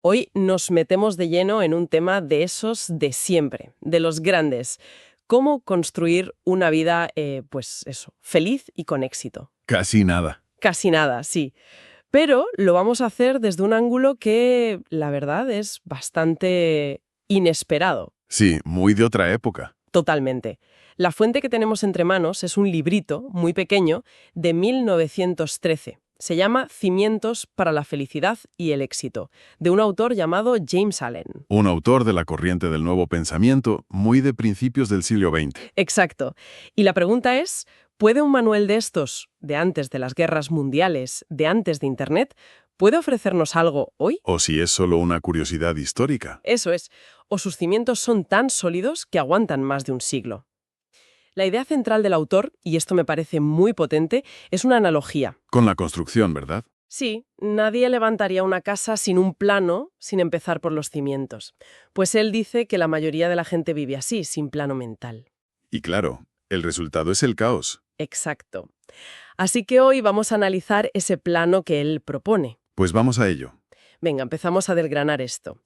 Hoy nos metemos de lleno en un tema de esos de siempre, de los grandes. Cómo construir una vida, pues eso, feliz y con éxito. Casi nada. Casi nada, sí. Pero lo vamos a hacer desde un ángulo que, la verdad, es bastante inesperado. Sí, muy de otra época. Totalmente. La fuente que tenemos entre manos es un librito muy pequeño de 1913. Se llama Cimientos para la felicidad y el éxito, de un autor llamado James Allen. Un autor de la corriente del nuevo pensamiento, muy de principios del siglo XX. Exacto. Y la pregunta es, ¿puede un manual de estos, de antes de las guerras mundiales, de antes de Internet, puede ofrecernos algo hoy? O si es solo una curiosidad histórica. Eso es. O sus cimientos son tan sólidos que aguantan más de un siglo. La idea central del autor, y esto me parece muy potente, es una analogía. Con la construcción, ¿verdad? Sí, nadie levantaría una casa sin un plano, sin empezar por los cimientos. Pues él dice que la mayoría de la gente vive así, sin plano mental. Y claro, el resultado es el caos. Exacto. Así que hoy vamos a analizar ese plano que él propone. Pues vamos a ello. Venga, empezamos a desgranar esto.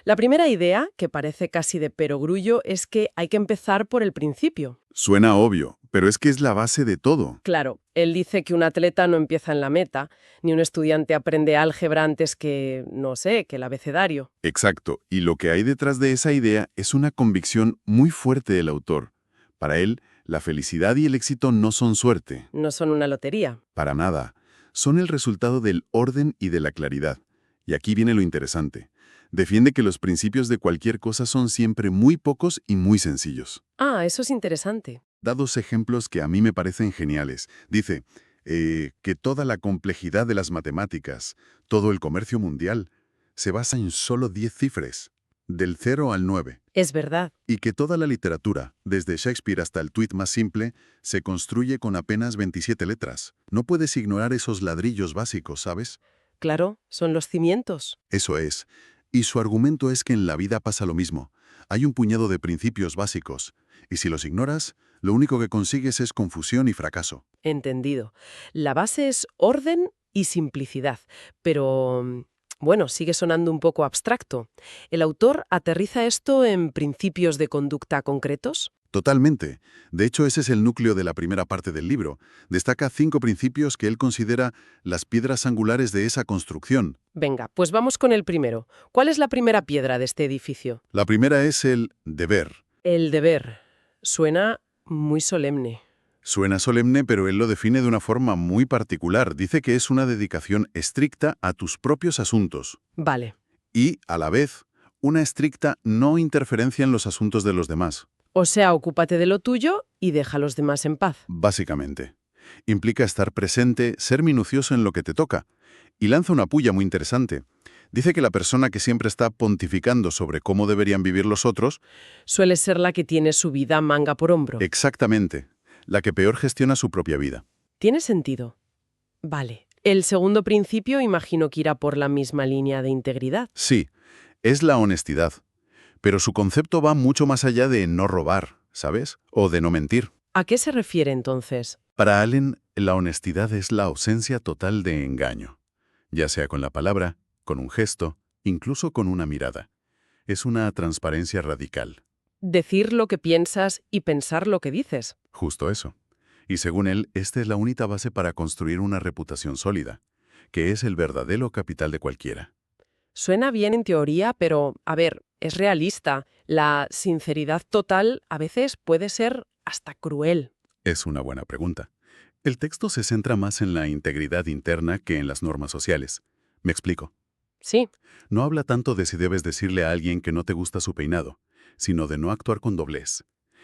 La primera idea, que parece casi de perogrullo, es que hay que empezar por el principio. Suena obvio, pero es que es la base de todo. Claro, él dice que un atleta no empieza en la meta, ni un estudiante aprende álgebra antes que, no sé, que el abecedario. Exacto, y lo que hay detrás de esa idea es una convicción muy fuerte del autor. Para él, la felicidad y el éxito no son suerte. No son una lotería. Para nada. Son el resultado del orden y de la claridad. Y aquí viene lo interesante. Defiende que los principios de cualquier cosa son siempre muy pocos y muy sencillos. Ah, eso es interesante. Da dos ejemplos que a mí me parecen geniales. Dice que toda la complejidad de las matemáticas, todo el comercio mundial, se basa en solo 10 cifras, del 0 al 9. Es verdad. Y que toda la literatura, desde Shakespeare hasta el tuit más simple, se construye con apenas 27 letras. No puedes ignorar esos ladrillos básicos, ¿sabes? Claro, son los cimientos. Eso es. Y su argumento es que en la vida pasa lo mismo. Hay un puñado de principios básicos, y si los ignoras, lo único que consigues es confusión y fracaso. Entendido. La base es orden y simplicidad, pero, bueno, sigue sonando un poco abstracto. ¿El autor aterriza esto en principios de conducta concretos? Totalmente. De hecho, ese es el núcleo de la primera parte del libro. Destaca 5 principios que él considera las piedras angulares de esa construcción. Venga, pues vamos con el primero. ¿Cuál es la primera piedra de este edificio? La primera es el deber. El deber. Suena muy solemne. Suena solemne, pero él lo define de una forma muy particular. Dice que es una dedicación estricta a tus propios asuntos. Vale. Y, a la vez, una estricta no interferencia en los asuntos de los demás. O sea, ocúpate de lo tuyo y deja a los demás en paz. Básicamente. Implica estar presente, ser minucioso en lo que te toca. Y lanza una puya muy interesante. Dice que la persona que siempre está pontificando sobre cómo deberían vivir los otros, Suele ser la que tiene su vida manga por hombro. exactamente, la que peor gestiona su propia vida. ¿Tiene sentido? Vale. El segundo principio imagino que irá por la misma línea de integridad. Sí, es la honestidad. Pero su concepto va mucho más allá de no robar, ¿sabes? O de no mentir. ¿A qué se refiere entonces? Para Allen, la honestidad es la ausencia total de engaño, ya sea con la palabra, con un gesto, incluso con una mirada. Es una transparencia radical. Decir lo que piensas y pensar lo que dices. Justo eso. Y según él, esta es la única base para construir una reputación sólida, que es el verdadero capital de cualquiera. Suena bien en teoría, pero, a ver, es realista. La sinceridad total a veces puede ser hasta cruel. Es una buena pregunta. El texto se centra más en la integridad interna que en las normas sociales. Me explico. Sí, No habla tanto de si debes decirle a alguien que no te gusta su peinado, sino de no actuar con doblez.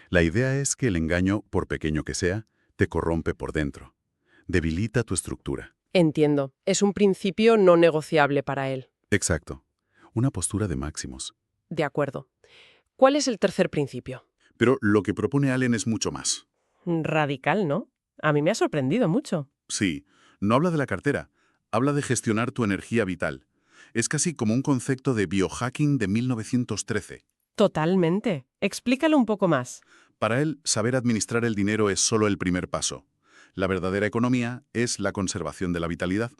La idea es que el engaño, por pequeño que sea, te corrompe por dentro. Debilita tu estructura. entiendo. Es un principio no negociable para él. Exacto. Una postura de máximos. De acuerdo. ¿Cuál es el tercer principio? Pero lo que propone Allen es mucho más. Radical, ¿no? A mí me ha sorprendido mucho. Sí, no habla de la cartera, habla de gestionar tu energía vital. Es casi como un concepto de biohacking de 1913. Totalmente. Explícalo un poco más. Para él, saber administrar el dinero es solo el primer paso. La verdadera economía es la conservación de la vitalidad.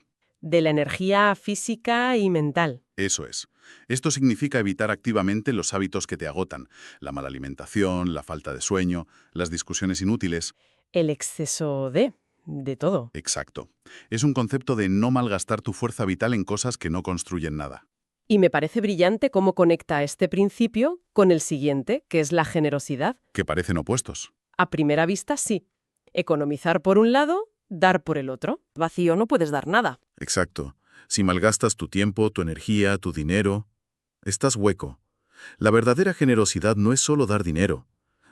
de la energía física y mental. Eso es. Esto significa evitar activamente los hábitos que te agotan, la mala alimentación, la falta de sueño, las discusiones inútiles. El exceso de todo. Exacto. Es un concepto de no malgastar tu fuerza vital en cosas que no construyen nada. Y me parece brillante cómo conecta este principio con el siguiente, que es la generosidad. Que parecen opuestos. A primera vista, sí. Economizar por un lado, dar por el otro. Vacío no puedes dar nada. Exacto. Si malgastas tu tiempo, tu energía, tu dinero, estás hueco. La verdadera generosidad no es solo dar dinero.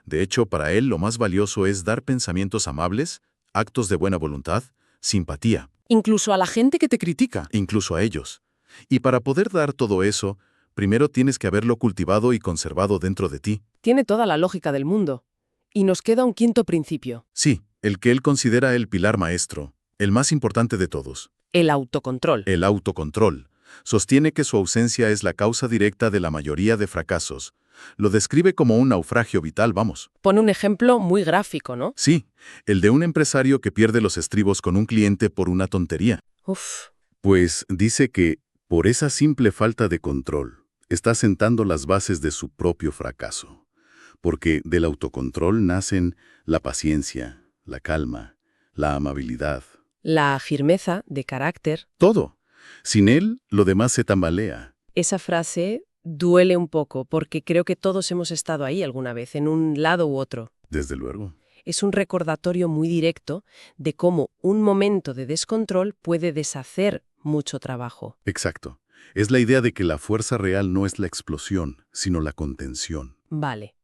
De hecho, para él lo más valioso es dar pensamientos amables, actos de buena voluntad, simpatía. Incluso a la gente que te Critica, incluso a ellos. Y para poder dar todo eso, primero tienes que haberlo cultivado y conservado dentro de ti. tiene toda la lógica del mundo. Y nos queda un quinto principio, Sí, el que él considera el pilar maestro, el más importante de todos, el autocontrol. el autocontrol. Sostiene que su ausencia es la causa directa de la mayoría de fracasos. Lo describe como un naufragio vital, vamos. Pone un ejemplo muy gráfico, ¿no? Sí, el de un empresario que pierde los estribos con un cliente por una tontería. Uf, Pues dice que, por esa simple falta de control, está sentando las bases de su propio fracaso. Porque del autocontrol nacen la paciencia, la calma, la amabilidad. la firmeza de carácter. Todo. Sin él, lo demás se tambalea. Esa frase duele un poco porque creo que todos hemos estado ahí alguna vez, en un lado u otro. Desde luego. Es un recordatorio muy directo de cómo un momento de descontrol puede deshacer mucho trabajo. Exacto. Es la idea de que la fuerza real no es la explosión, sino la contención. Vale.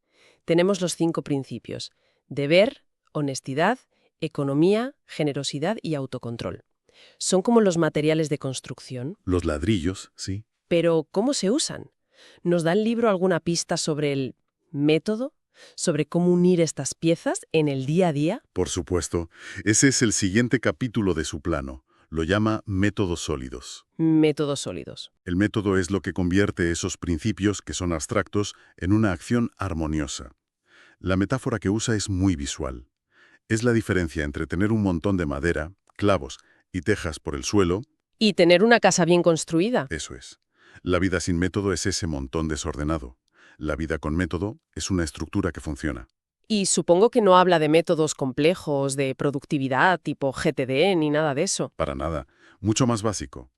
Tenemos los 5 principios: deber, honestidad, economía, generosidad y autocontrol. Son como los materiales de construcción, Los ladrillos, sí. pero ¿cómo se usan? ¿Nos da el libro alguna pista sobre el método? ¿Sobre cómo unir estas piezas en el día a día? Por supuesto. Ese es el siguiente capítulo de su plano. Lo llama métodos sólidos. Métodos sólidos. El método es lo que convierte esos principios, que son abstractos, en una acción armoniosa. La metáfora que usa es muy visual. Es la diferencia entre tener un montón de madera, clavos y tejas por el suelo. Y tener una casa bien construida. Eso es. La vida sin método es ese montón desordenado. La vida con método es una estructura que funciona. Y supongo que no habla de métodos complejos de productividad tipo GTD ni nada de eso. Para nada. Mucho más básico.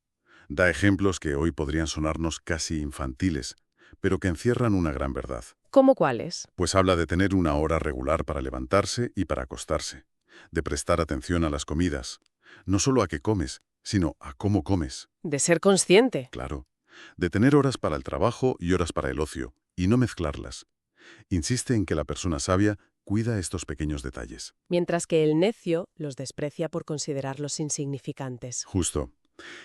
Da ejemplos que hoy podrían sonarnos casi infantiles, pero que encierran una gran verdad. ¿Cómo cuáles? Pues habla de tener una hora regular para levantarse y para acostarse, de prestar atención a las comidas, no solo a qué comes, sino a cómo comes, De ser consciente. claro, de tener horas para el trabajo y horas para el ocio, y no mezclarlas. Insiste en que la persona sabia cuida estos pequeños detalles. Mientras que el necio los desprecia por considerarlos insignificantes. Justo.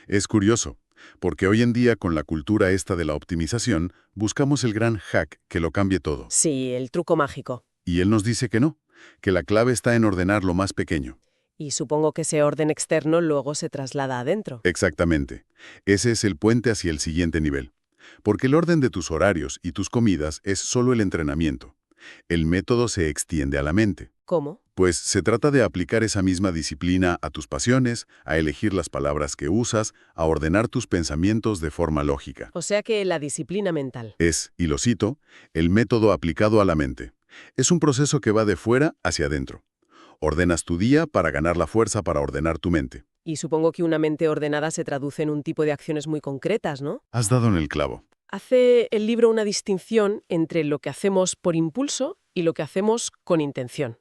Es curioso, porque hoy en día con la cultura esta de la optimización, buscamos el gran hack que lo cambie todo. Sí, el truco mágico. Y él nos dice que no, que la clave está en ordenar lo más pequeño. Y supongo que ese orden externo luego se traslada adentro. Exactamente. Ese es el puente hacia el siguiente nivel. Porque el orden de tus horarios y tus comidas es solo el entrenamiento. El método se extiende a la mente. ¿Cómo? Pues se trata de aplicar esa misma disciplina a tus pasiones, a elegir las palabras que usas, a ordenar tus pensamientos de forma lógica. O sea que la disciplina mental. Es, y lo cito, el método aplicado a la mente. Es un proceso que va de fuera hacia adentro. Ordenas tu día para ganar la fuerza para ordenar tu mente. Y supongo que una mente ordenada se traduce en un tipo de acciones muy concretas, ¿no? Has dado en el clavo. Hace el libro una distinción entre lo que hacemos por impulso y lo que hacemos con intención.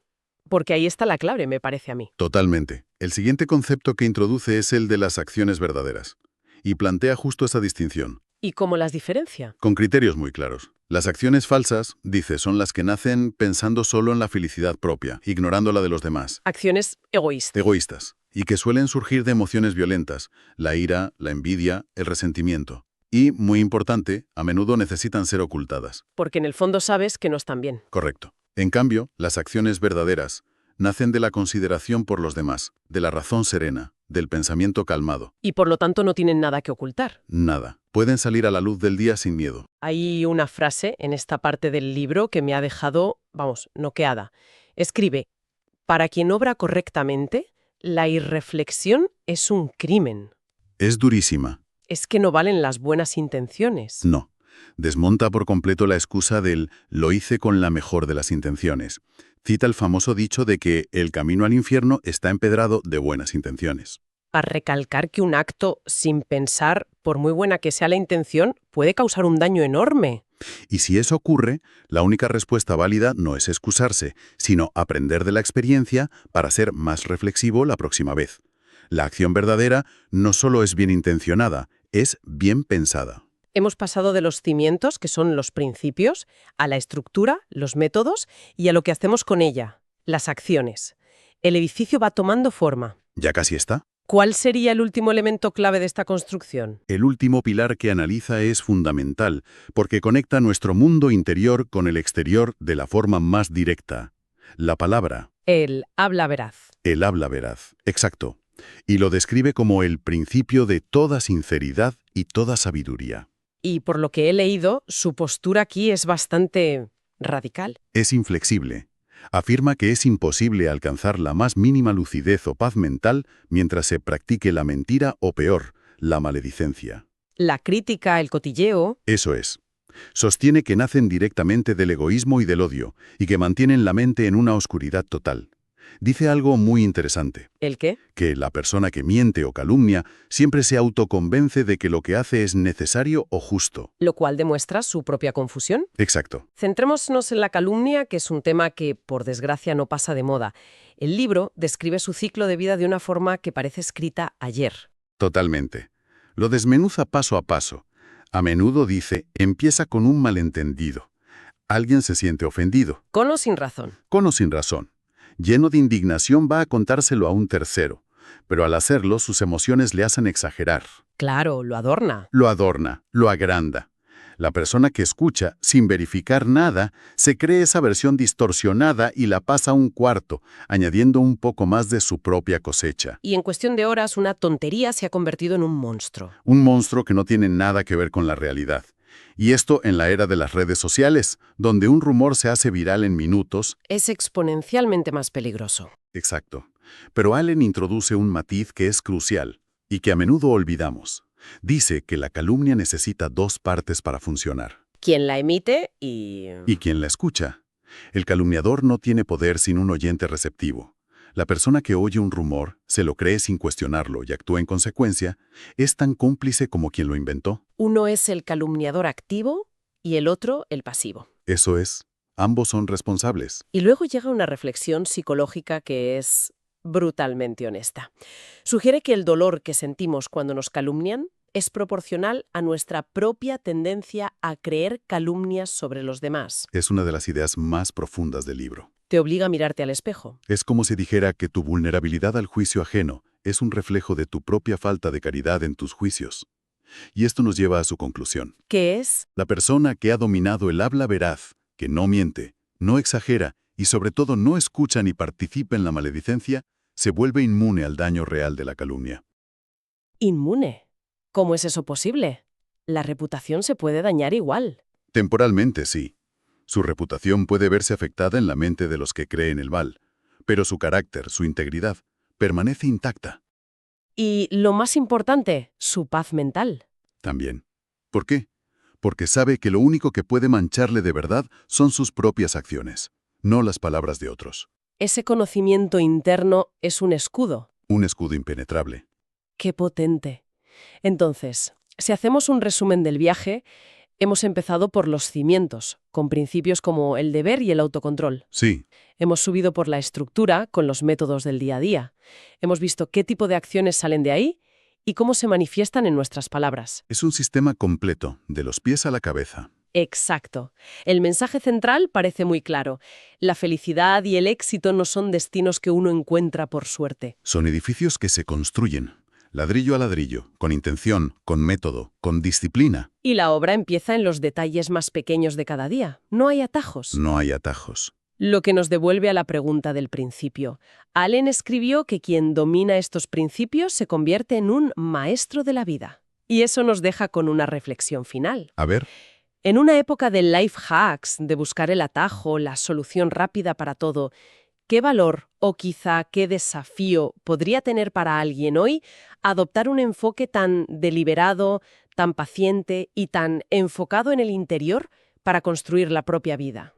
Porque ahí está la clave, me parece a mí. Totalmente. El siguiente concepto que introduce es el de las acciones verdaderas. Y plantea justo esa distinción, ¿Y cómo las diferencia? con criterios muy claros. Las acciones falsas, dice, son las que nacen pensando solo en la felicidad propia, ignorando la de los demás. Acciones egoístas. Egoístas. Y que suelen surgir de emociones violentas, la ira, la envidia, el resentimiento. Y, muy importante, a menudo necesitan ser ocultadas. Porque en el fondo sabes que no están bien. Correcto. En cambio, las acciones verdaderas nacen de la consideración por los demás, de la razón serena, del pensamiento calmado. Y por lo tanto no tienen nada que ocultar. Nada. Pueden salir a la luz del día sin miedo. Hay una frase en esta parte del libro que me ha dejado, noqueada. Escribe: para quien obra correctamente, la irreflexión es un crimen. Es durísima. Es que no valen las buenas intenciones. No. Desmonta por completo la excusa del «lo hice con la mejor de las intenciones». Cita el famoso dicho de que el camino al infierno está empedrado de buenas intenciones. A recalcar que un acto sin pensar, por muy buena que sea la intención, puede causar un daño enorme. Y si eso ocurre, la única respuesta válida no es excusarse, sino aprender de la experiencia para ser más reflexivo la próxima vez. La acción verdadera no solo es bien intencionada, es bien pensada. Hemos pasado de los cimientos, que son los principios, a la estructura, los métodos, y a lo que hacemos con ella, las acciones. El edificio va tomando forma. ¿Ya casi está? ¿Cuál sería el último elemento clave de esta construcción? El último pilar que analiza es fundamental, porque conecta nuestro mundo interior con el exterior de la forma más directa. La palabra. El habla veraz. El habla veraz. Exacto. Y lo describe como el principio de toda sinceridad y toda sabiduría. Y por lo que he leído, su postura aquí es bastante radical. Es inflexible. Afirma que es imposible alcanzar la más mínima lucidez o paz mental mientras se practique la mentira o peor, la maledicencia. La crítica, el cotilleo. Eso es. Sostiene que nacen directamente del egoísmo y del odio, y que mantienen la mente en una oscuridad total. Dice algo muy interesante, ¿El qué? que la persona que miente o calumnia siempre se autoconvence de que lo que hace es necesario o justo. Lo cual demuestra su propia confusión. Exacto. Centrémonos en la calumnia, que es un tema que, por desgracia, no pasa de moda. El libro describe su ciclo de vida de una forma que parece escrita ayer. Totalmente. Lo desmenuza paso a paso. A menudo dice, empieza con un malentendido. Alguien se siente ofendido, Con o sin razón. con o sin razón. Lleno de indignación va a contárselo a un tercero, pero al hacerlo sus emociones le hacen exagerar. Claro, lo adorna. Lo adorna, lo agranda. La persona que escucha, sin verificar nada, se cree esa versión distorsionada y la pasa a un cuarto, añadiendo un poco más de su propia cosecha. Y en cuestión de horas, una tontería se ha convertido en un monstruo. Un monstruo que no tiene nada que ver con la realidad. Y esto en la era de las redes sociales, donde un rumor se hace viral en minutos. Es exponencialmente más peligroso. Exacto. Pero Allen introduce un matiz que es crucial y que a menudo olvidamos. Dice que la calumnia necesita dos partes para funcionar. Quien la emite y... ¿Y quién la escucha? El calumniador no tiene poder sin un oyente receptivo. La persona que oye un rumor, se lo cree sin cuestionarlo y actúa en consecuencia, es tan cómplice como quien lo inventó. Uno es el calumniador activo y el otro el pasivo. Eso es, ambos son responsables. Y luego llega una reflexión psicológica que es brutalmente honesta. Sugiere que el dolor que sentimos cuando nos calumnian es proporcional a nuestra propia tendencia a creer calumnias sobre los demás. Es una de las ideas más profundas del libro. Te obliga a mirarte al espejo. Es como si dijera que tu vulnerabilidad al juicio ajeno es un reflejo de tu propia falta de caridad en tus juicios. Y esto nos lleva a su conclusión. ¿Qué es? La persona que ha dominado el habla veraz, que no miente, no exagera y sobre todo no escucha ni participa en la maledicencia, se vuelve inmune al daño real de la calumnia. Inmune. ¿Cómo es eso posible? La reputación se puede dañar igual. Temporalmente, sí. Su reputación puede verse afectada en la mente de los que creen el mal, pero su carácter, su integridad, permanece intacta. Y lo más importante, su paz mental. También. ¿Por qué? Porque sabe que lo único que puede mancharle de verdad son sus propias acciones, no las palabras de otros. Ese conocimiento interno es un escudo. Un escudo impenetrable. ¡Qué potente! Entonces, si hacemos un resumen del viaje, hemos empezado por los cimientos, con principios como el deber y el autocontrol. Sí, Hemos subido por la estructura, con los métodos del día a día. Hemos visto qué tipo de acciones salen de ahí y cómo se manifiestan en nuestras palabras. es un sistema completo, de los pies a la cabeza. Exacto. El mensaje central parece muy claro. La felicidad y el éxito no son destinos que uno encuentra por suerte. Son edificios que se construyen, ladrillo a ladrillo, con intención, con método, con disciplina. Y la obra empieza en los detalles más pequeños de cada día. No hay atajos. No hay atajos. Lo que nos devuelve a la pregunta del principio. Allen escribió que quien domina estos principios se convierte en un maestro de la vida. Y eso nos deja con una reflexión final. A ver, En una época de life hacks, de buscar el atajo, la solución rápida para todo, ¿Qué valor o quizá qué desafío podría tener para alguien hoy adoptar un enfoque tan deliberado, tan paciente y tan enfocado en el interior para construir la propia vida?